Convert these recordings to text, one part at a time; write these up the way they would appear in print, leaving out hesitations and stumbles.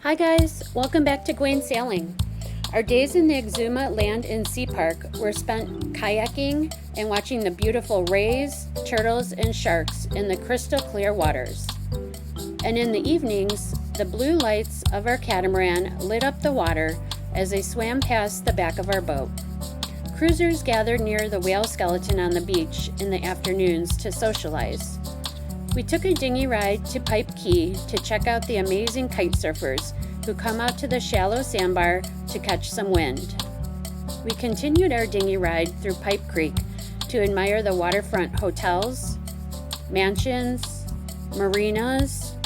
Hi guys, welcome back to Gwayne Sailing. Our days in the Exuma Land and Sea Park were spent kayaking and watching the beautiful rays, turtles, and sharks in the crystal clear waters. And in the evenings, the blue lights of our catamaran lit up the water as they swam past the back of our boat. Cruisers gathered near the whale skeleton on the beach in the afternoons to socialize. We took a dinghy ride to Pipe Key to check out the amazing kite surfers who come out to the shallow sandbar to catch some wind. We continued our dinghy ride through Pipe Creek to admire the waterfront hotels, mansions, marinas,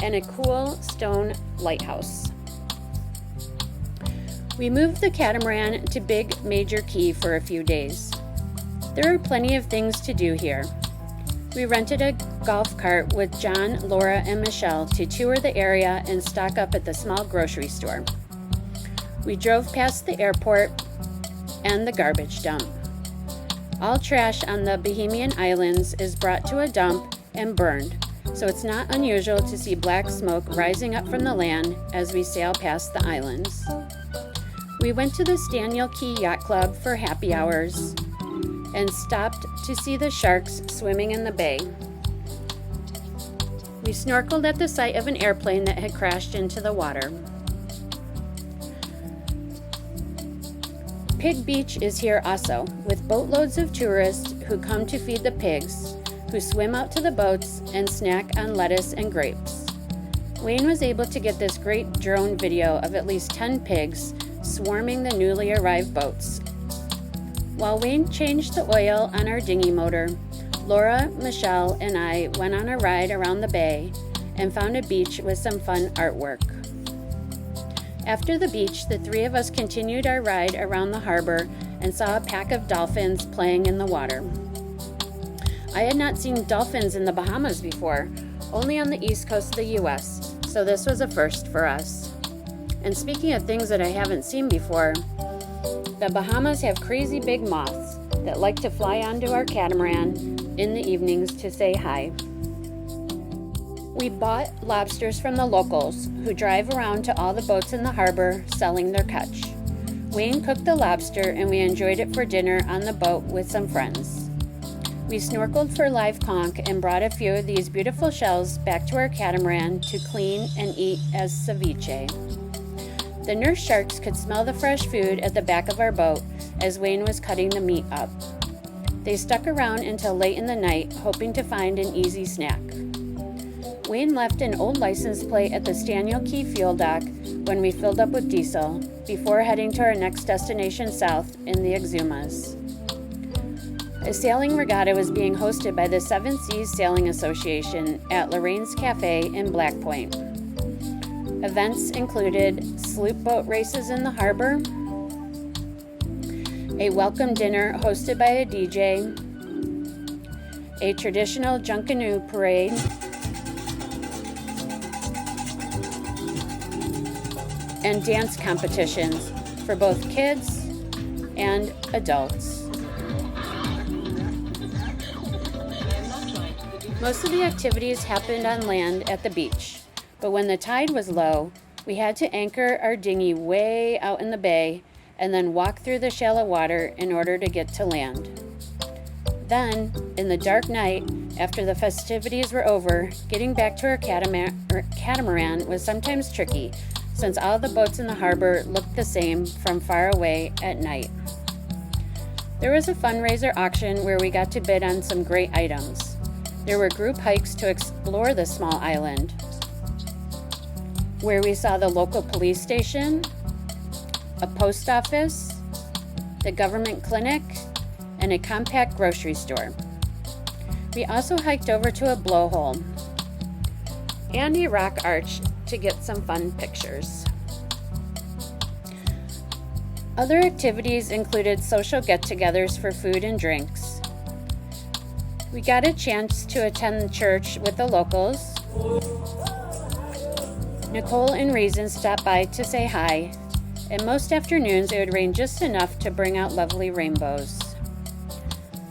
and a cool stone lighthouse. We moved the catamaran to Big Major Key for a few days. There are plenty of things to do here. We rented a golf cart with John, Laura, and Michelle to tour the area and stock up at the small grocery store. We drove past the airport and the garbage dump. All trash on the Bahamian Islands is brought to a dump and burned, so it's not unusual to see black smoke rising up from the land as we sail past the islands. We went to the Staniel Key Yacht Club for happy hours and stopped to see the sharks swimming in the bay. We snorkeled at the site of an airplane that had crashed into the water. Pig Beach is here also, with boatloads of tourists who come to feed the pigs, who swim out to the boats and snack on lettuce and grapes. Wayne was able to get this great drone video of at least 10 pigs swarming the newly arrived boats. While Wayne changed the oil on our dinghy motor, Laura, Michelle, and I went on a ride around the bay and found a beach with some fun artwork. After the beach, the three of us continued our ride around the harbor and saw a pack of dolphins playing in the water. I had not seen dolphins in the Bahamas before, only on the east coast of the US, so this was a first for us. And speaking of things that I haven't seen before, the Bahamas have crazy big moths that like to fly onto our catamaran in the evenings to say hi. We bought lobsters from the locals who drive around to all the boats in the harbor selling their catch. Wayne cooked the lobster and we enjoyed it for dinner on the boat with some friends. We snorkeled for live conch and brought a few of these beautiful shells back to our catamaran to clean and eat as ceviche. The nurse sharks could smell the fresh food at the back of our boat as Wayne was cutting the meat up. They stuck around until late in the night, hoping to find an easy snack. Wayne left an old license plate at the Staniel Key fuel dock when we filled up with diesel, before heading to our next destination south in the Exumas. A sailing regatta was being hosted by the Seven Seas Sailing Association at Lorraine's Cafe in Black Point. Events included sloop boat races in the harbor, a welcome dinner hosted by a DJ, a traditional Junkanoo parade, and dance competitions for both kids and adults. Most of the activities happened on land at the beach, but when the tide was low, we had to anchor our dinghy way out in the bay and then walk through the shallow water in order to get to land. Then, in the dark night, after the festivities were over, getting back to our catamaran was sometimes tricky, since all the boats in the harbor looked the same from far away at night. There was a fundraiser auction where we got to bid on some great items. There were group hikes to explore the small island, where we saw the local police station, a post office, the government clinic, and a compact grocery store. We also hiked over to a blowhole and a rock arch to get some fun pictures. Other activities included social get-togethers for food and drinks. We got a chance to attend church with the locals. Nicole and Reason stopped by to say hi, and most afternoons it would rain just enough to bring out lovely rainbows.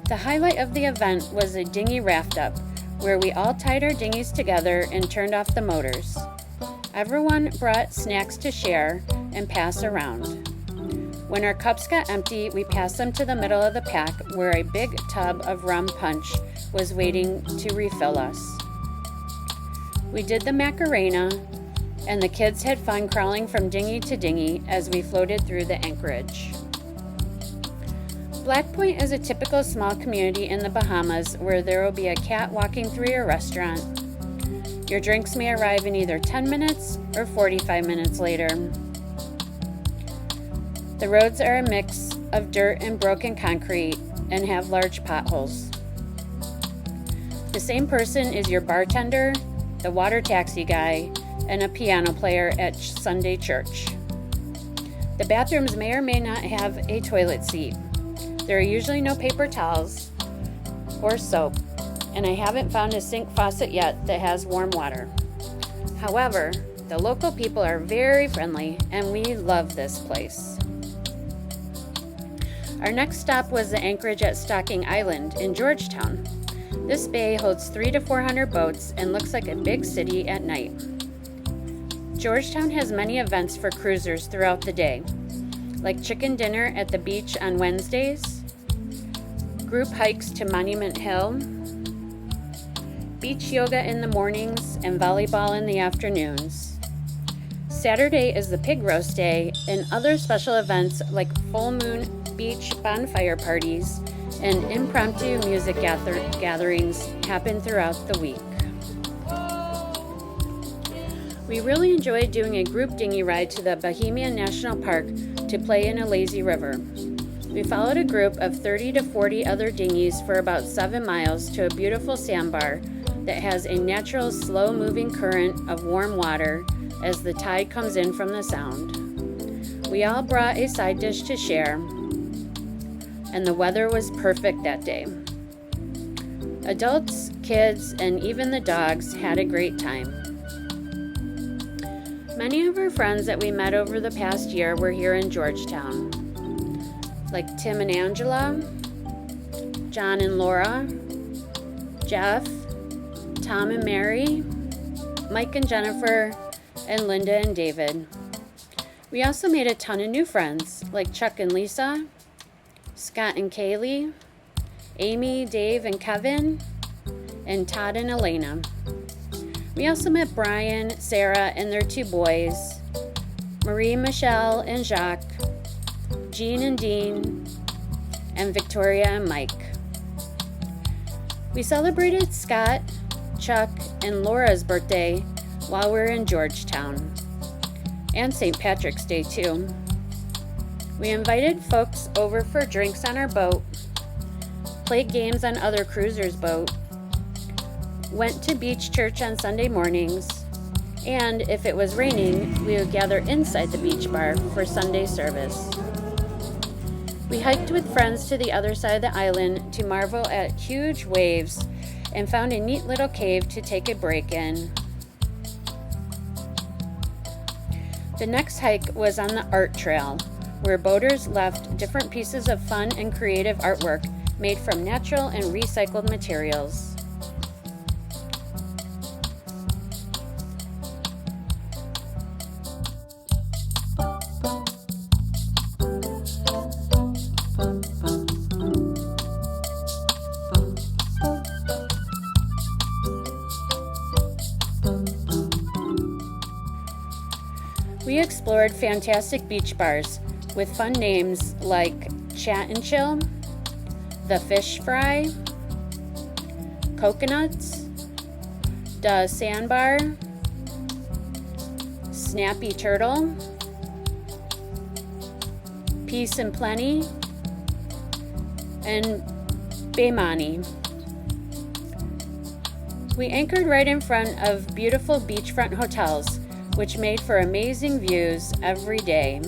The highlight of the event was a dinghy raft up, where we all tied our dinghies together and turned off the motors. Everyone brought snacks to share and pass around. When our cups got empty, we passed them to the middle of the pack where a big tub of rum punch was waiting to refill us. We did the Macarena, and the kids had fun crawling from dinghy to dinghy as we floated through the anchorage. Black Point is a typical small community in the Bahamas where there will be a cat walking through your restaurant. Your drinks may arrive in either 10 minutes or 45 minutes later. The roads are a mix of dirt and broken concrete and have large potholes. The same person is your bartender, the water taxi guy, and a piano player at Sunday church. The bathrooms may or may not have a toilet seat. There are usually no paper towels or soap, and I haven't found a sink faucet yet that has warm water. However, the local people are very friendly, and we love this place. Our next stop was the anchorage at Stocking Island in Georgetown. This bay holds 300 to 400 boats and looks like a big city at night. Georgetown has many events for cruisers throughout the day, like chicken dinner at the beach on Wednesdays, group hikes to Monument Hill, beach yoga in the mornings, and volleyball in the afternoons. Saturday is the pig roast day, and other special events like full moon beach bonfire parties and impromptu music gatherings happen throughout the week. We really enjoyed doing a group dinghy ride to the Bahamian National Park to play in a lazy river. We followed a group of 30 to 40 other dinghies for about 7 miles to a beautiful sandbar that has a natural slow-moving current of warm water as the tide comes in from the sound. We all brought a side dish to share, and the weather was perfect that day. Adults, kids, and even the dogs had a great time. Many of our friends that we met over the past year were here in Georgetown, like Tim and Angela, John and Laura, Jeff, Tom and Mary, Mike and Jennifer, and Linda and David. We also made a ton of new friends, like Chuck and Lisa, Scott and Kaylee, Amy, Dave, and Kevin, and Todd and Elena. We also met Brian, Sarah, and their 2 boys, Marie, Michelle, and Jacques, Jean and Dean, and Victoria and Mike. We celebrated Scott, Chuck, and Laura's birthday while we were in Georgetown, and St. Patrick's Day too. We invited folks over for drinks on our boat, played games on other cruisers' boat, went to beach church on Sunday mornings, and if it was raining, we would gather inside the beach bar for Sunday service. We hiked with friends to the other side of the island to marvel at huge waves and found a neat little cave to take a break in. The next hike was on the art trail, where boaters left different pieces of fun and creative artwork made from natural and recycled materials. We explored fantastic beach bars with fun names like Chat and Chill, The Fish Fry, Coconuts, The Sandbar, Snappy Turtle, Peace and Plenty, and Baymani. We anchored right in front of beautiful beachfront hotels, which made for amazing views every day.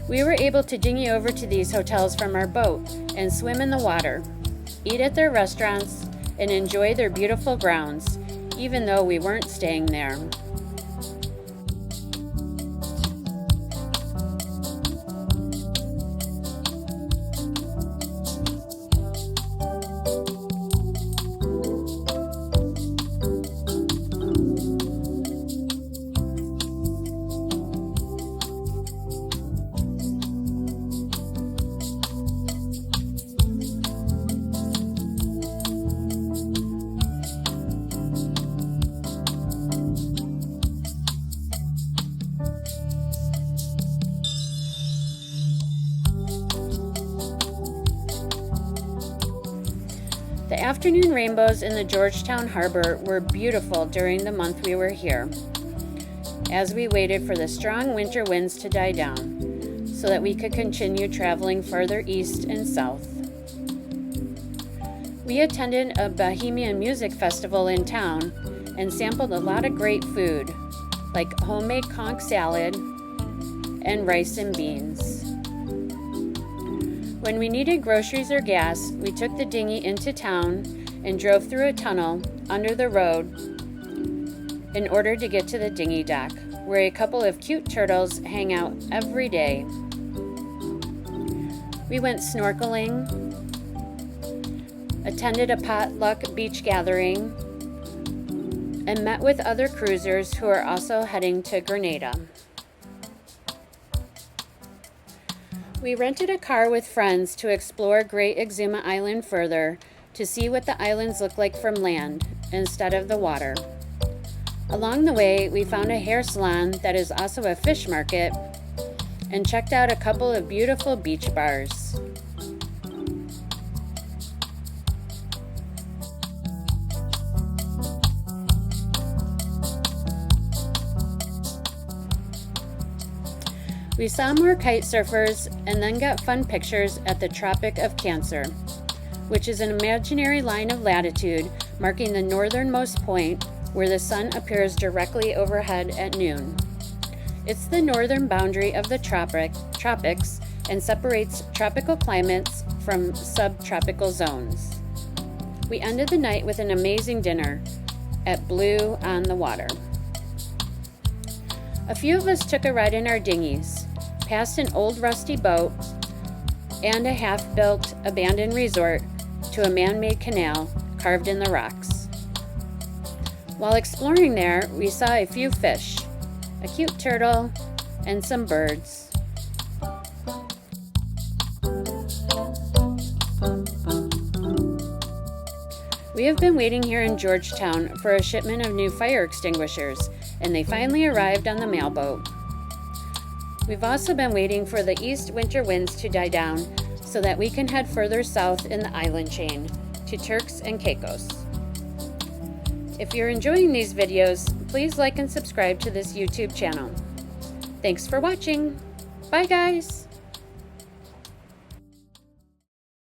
We were able to dinghy over to these hotels from our boat and swim in the water, eat at their restaurants, and enjoy their beautiful grounds, even though we weren't staying there. afternoon rainbows in the Georgetown Harbor were beautiful during the month we were here, as we waited for the strong winter winds to die down so that we could continue traveling farther east and south. We attended a Bohemian music festival in town and sampled a lot of great food, like homemade conch salad and rice and beans. When we needed groceries or gas, we took the dinghy into town and drove through a tunnel under the road in order to get to the dinghy dock, where a couple of cute turtles hang out every day. We went snorkeling, attended a potluck beach gathering, and met with other cruisers who are also heading to Grenada. We rented a car with friends to explore Great Exuma Island further to see what the islands look like from land instead of the water. Along the way, we found a hair salon that is also a fish market and checked out a couple of beautiful beach bars. We saw more kite surfers and then got fun pictures at the Tropic of Cancer, which is an imaginary line of latitude marking the northernmost point where the sun appears directly overhead at noon. It's the northern boundary of the tropics and separates tropical climates from subtropical zones. We ended the night with an amazing dinner at Blue on the Water. A few of us took a ride in our dinghies, past an old rusty boat and a half-built abandoned resort to a man-made canal carved in the rocks. While exploring there, we saw a few fish, a cute turtle, and some birds. We have been waiting here in Georgetown for a shipment of new fire extinguishers, and they finally arrived on the mailboat. We've also been waiting for the east winter winds to die down so that we can head further south in the island chain to Turks and Caicos. If you're enjoying these videos, please like and subscribe to this YouTube channel. Thanks for watching. Bye guys!